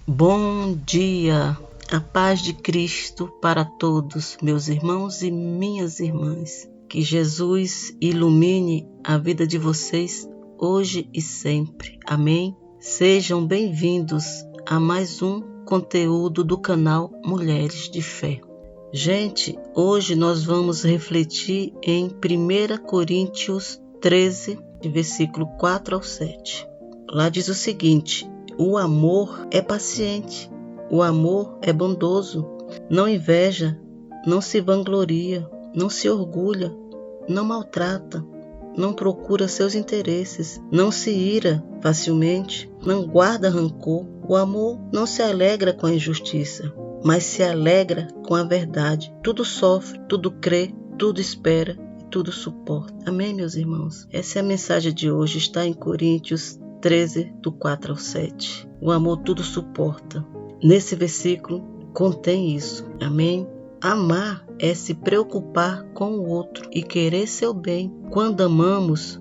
Bom dia, a paz de Cristo para todos, meus irmãos e minhas irmãs. Que Jesus ilumine a vida de vocês hoje e sempre. Amém? Sejam bem-vindos a mais um conteúdo do canal Mulheres de Fé. Gente, hoje nós vamos refletir em 1 Coríntios 13, versículo 4 ao 7. Lá diz o seguinte: o amor é paciente, o amor é bondoso, não inveja, não se vangloria, não se orgulha, não maltrata, não procura seus interesses, não se ira facilmente, não guarda rancor. O amor não se alegra com a injustiça, mas se alegra com a verdade. Tudo sofre, tudo crê, tudo espera e tudo suporta. Amém, meus irmãos? Essa é a mensagem de hoje, está em Coríntios 13, do 4 ao 7. O amor tudo suporta. Nesse versículo contém isso. Amém? Amar é se preocupar com o outro e querer seu bem. Quando amamos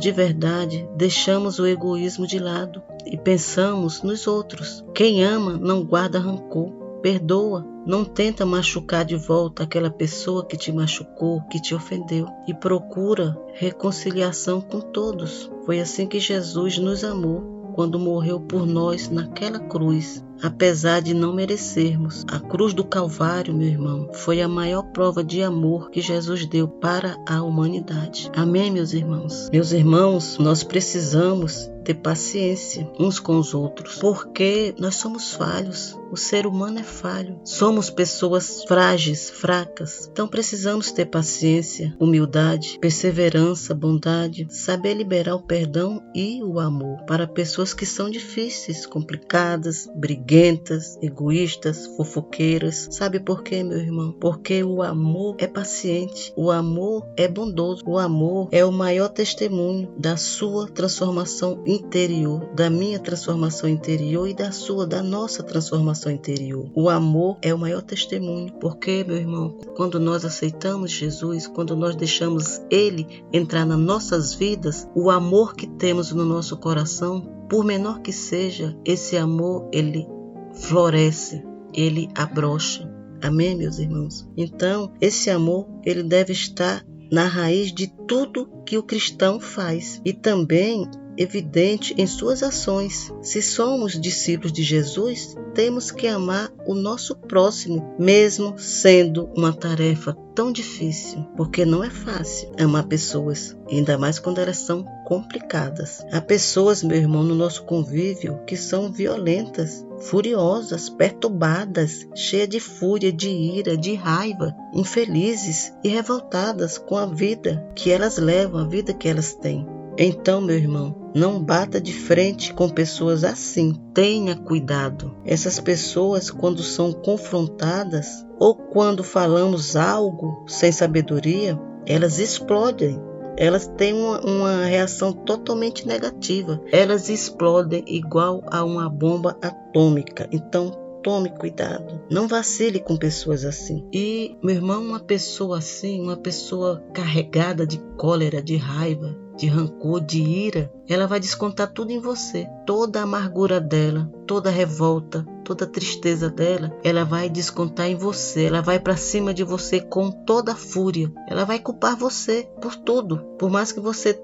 de verdade, deixamos o egoísmo de lado e pensamos nos outros. Quem ama não guarda rancor, perdoa, não tenta machucar de volta aquela pessoa que te machucou, que te ofendeu, e procura reconciliação com todos. Foi assim que Jesus nos amou quando morreu por nós naquela cruz, apesar de não merecermos. A cruz do Calvário, meu irmão, foi a maior prova de amor que Jesus deu para a humanidade. Amém, meus irmãos? Meus irmãos, nós precisamos ter paciência uns com os outros, porque nós somos falhos. O ser humano é falho. Somos pessoas frágeis, fracas. Então precisamos ter paciência, humildade, perseverança, bondade, saber liberar o perdão e o amor para pessoas que são difíceis, complicadas, briguentas, egoístas, fofoqueiras. Sabe por quê, meu irmão? Porque o amor é paciente, o amor é bondoso, o amor é o maior testemunho da sua transformação interior, da minha transformação interior e da nossa transformação interior. O amor é o maior testemunho, porque, meu irmão, quando nós aceitamos Jesus, quando nós deixamos Ele entrar nas nossas vidas, o amor que temos no nosso coração, por menor que seja, esse amor, ele floresce, ele abrocha. Amém, meus irmãos? Então, esse amor, ele deve estar na raiz de tudo que o cristão faz e também evidente em suas ações. Se somos discípulos de Jesus, temos que amar o nosso próximo, mesmo sendo uma tarefa tão difícil, porque não é fácil amar pessoas, ainda mais quando elas são complicadas. Há pessoas, meu irmão, no nosso convívio que são violentas, furiosas, perturbadas, cheias de fúria, de ira, de raiva, infelizes e revoltadas com a vida que elas levam, a vida que elas têm. Então, meu irmão, não bata de frente com pessoas assim. Tenha cuidado. Essas pessoas, quando são confrontadas ou quando falamos algo sem sabedoria, elas explodem. Elas têm uma reação totalmente negativa. Elas explodem igual a uma bomba atômica. Então, tome cuidado. Não vacile com pessoas assim. E, meu irmão, uma pessoa assim, uma pessoa carregada de cólera, de raiva, de rancor, de ira, ela vai descontar tudo em você. Toda a amargura dela, toda a revolta, toda a tristeza dela, ela vai descontar em você. Ela vai para cima de você com toda a fúria. Ela vai culpar você por tudo. Por mais que você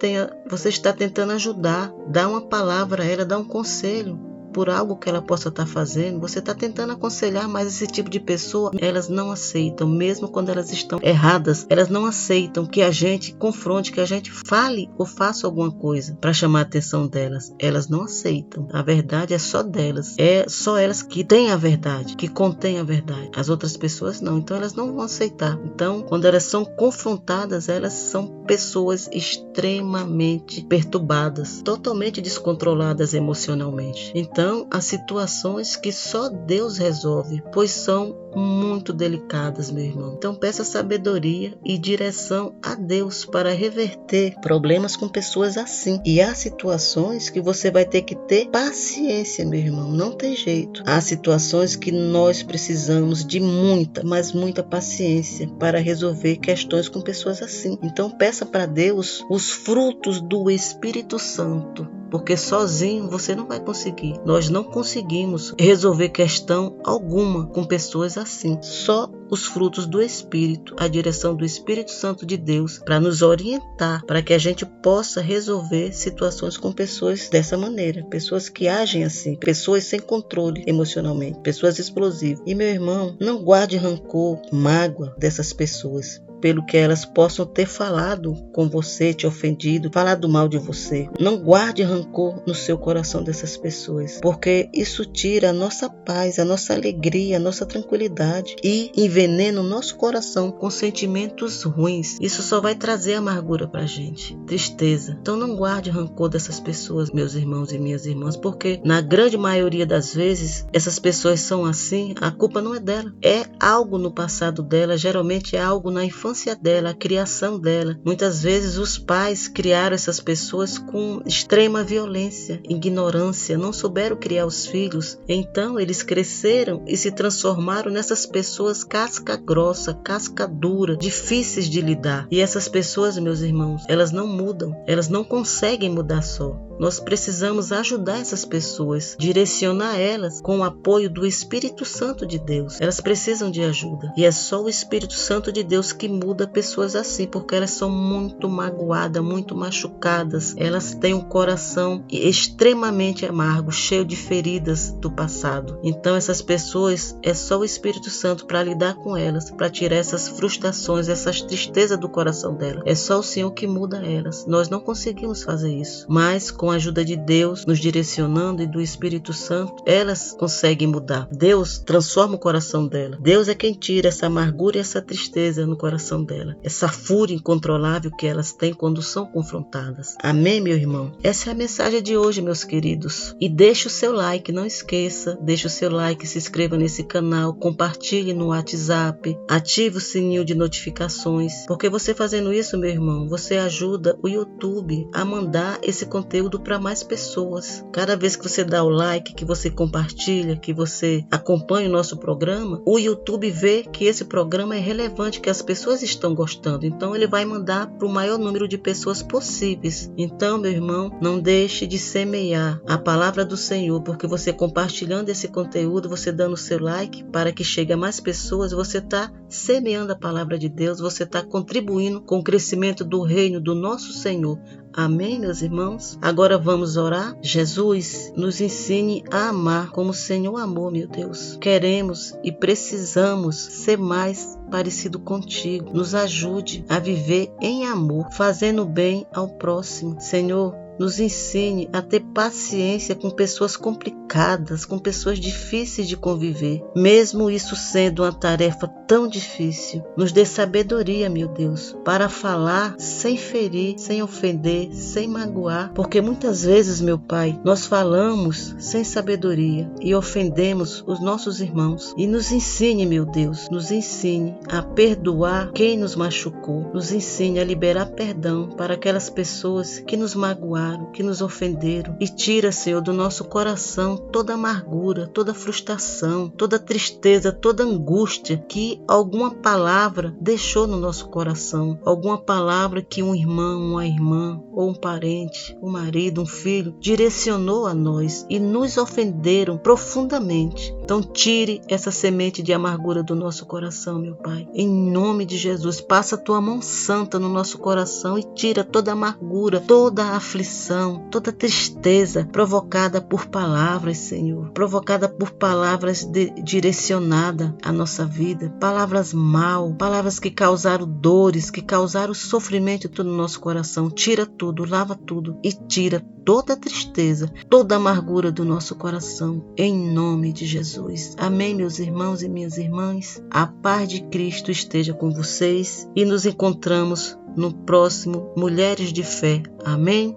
está tentando ajudar, dar uma palavra a ela, dar um conselho por algo que ela possa estar fazendo, você está tentando aconselhar, mas esse tipo de pessoa, elas não aceitam, mesmo quando elas estão erradas, elas não aceitam que a gente confronte, que a gente fale ou faça alguma coisa para chamar a atenção delas. Elas não aceitam. A verdade é só delas. É só elas que têm a verdade, que contêm a verdade. As outras pessoas não. Então elas não vão aceitar. Então, quando elas são confrontadas, elas são pessoas extremamente perturbadas, totalmente descontroladas emocionalmente. Então, há situações que só Deus resolve, pois são muito delicadas, meu irmão. Então peça sabedoria e direção a Deus para reverter problemas com pessoas assim. E há situações que você vai ter que ter paciência, meu irmão. Não tem jeito. Há situações que nós precisamos de muita, mas muita paciência para resolver questões com pessoas assim. Então peça para Deus os frutos do Espírito Santo, porque sozinho você não vai conseguir. Nós não conseguimos resolver questão alguma com pessoas assim. Só os frutos do Espírito, a direção do Espírito Santo de Deus para nos orientar, para que a gente possa resolver situações com pessoas dessa maneira, pessoas que agem assim, pessoas sem controle emocionalmente, pessoas explosivas. E meu irmão, não guarde rancor, mágoa dessas pessoas, pelo que elas possam ter falado com você, te ofendido, falado mal de você. Não guarde rancor no seu coração dessas pessoas, porque isso tira a nossa paz, a nossa alegria, a nossa tranquilidade e envenena o nosso coração com sentimentos ruins. Isso só vai trazer amargura pra gente, tristeza. Então não guarde rancor dessas pessoas, meus irmãos e minhas irmãs, porque na grande maioria das vezes essas pessoas são assim, a culpa não é dela. É algo no passado dela, geralmente é algo na infância dela, a criação dela. Muitas vezes os pais criaram essas pessoas com extrema violência, ignorância, não souberam criar os filhos. Então eles cresceram e se transformaram nessas pessoas casca grossa, casca dura, difíceis de lidar. E essas pessoas, meus irmãos, elas não mudam, elas não conseguem mudar só. Nós precisamos ajudar essas pessoas, direcionar elas com o apoio do Espírito Santo de Deus. Elas precisam de ajuda. E é só o Espírito Santo de Deus que muda pessoas assim, porque elas são muito magoadas, muito machucadas. Elas têm um coração extremamente amargo, cheio de feridas do passado. Então essas pessoas, é só o Espírito Santo para lidar com elas, para tirar essas frustrações, essas tristezas do coração delas. É só o Senhor que muda elas. Nós não conseguimos fazer isso, mas com a ajuda de Deus nos direcionando e do Espírito Santo, elas conseguem mudar. Deus transforma o coração dela. Deus é quem tira essa amargura e essa tristeza no coração dela, essa fúria incontrolável que elas têm quando são confrontadas. Amém, meu irmão? Essa é a mensagem de hoje, meus queridos. E deixe o seu like, não esqueça, deixe o seu like, se inscreva nesse canal, compartilhe no WhatsApp, ative o sininho de notificações, porque você fazendo isso, meu irmão, você ajuda o YouTube a mandar esse conteúdo para mais pessoas. Cada vez que você dá o like, que você compartilha, que você acompanha o nosso programa, o YouTube vê que esse programa é relevante, que as pessoas estão gostando. Então ele vai mandar para o maior número de pessoas possíveis. Então, meu irmão, não deixe de semear a palavra do Senhor, porque você compartilhando esse conteúdo, você dando o seu like para que chegue a mais pessoas, você está semeando a palavra de Deus, você está contribuindo com o crescimento do reino do nosso Senhor. Amém, meus irmãos? Agora vamos orar. Jesus, nos ensine a amar como o Senhor amou, meu Deus. Queremos e precisamos ser mais parecido contigo. Nos ajude a viver em amor, fazendo bem ao próximo. Senhor, nos ensine a ter paciência com pessoas complicadas, com pessoas difíceis de conviver. Mesmo isso sendo uma tarefa tão difícil, nos dê sabedoria, meu Deus, para falar sem ferir, sem ofender, sem magoar. Porque muitas vezes, meu Pai, nós falamos sem sabedoria e ofendemos os nossos irmãos. E nos ensine, meu Deus, nos ensine a perdoar quem nos machucou. Nos ensine a liberar perdão para aquelas pessoas que nos magoaram, que nos ofenderam, e tira, Senhor, do nosso coração toda amargura, toda frustração, toda tristeza, toda angústia que alguma palavra deixou no nosso coração, alguma palavra que um irmão, uma irmã, ou um parente, um marido, um filho, direcionou a nós e nos ofenderam profundamente. Então tire essa semente de amargura do nosso coração, meu Pai. Em nome de Jesus, passa a tua mão santa no nosso coração e tira toda amargura, toda aflição, toda tristeza provocada por palavras, Senhor, provocada por palavras direcionadas à nossa vida, palavras mal, palavras que causaram dores, que causaram sofrimento no nosso coração. Tira tudo, lava tudo e tira toda a tristeza, toda a amargura do nosso coração, em nome de Jesus. Amém, meus irmãos e minhas irmãs. A paz de Cristo esteja com vocês e nos encontramos no próximo Mulheres de Fé. Amém?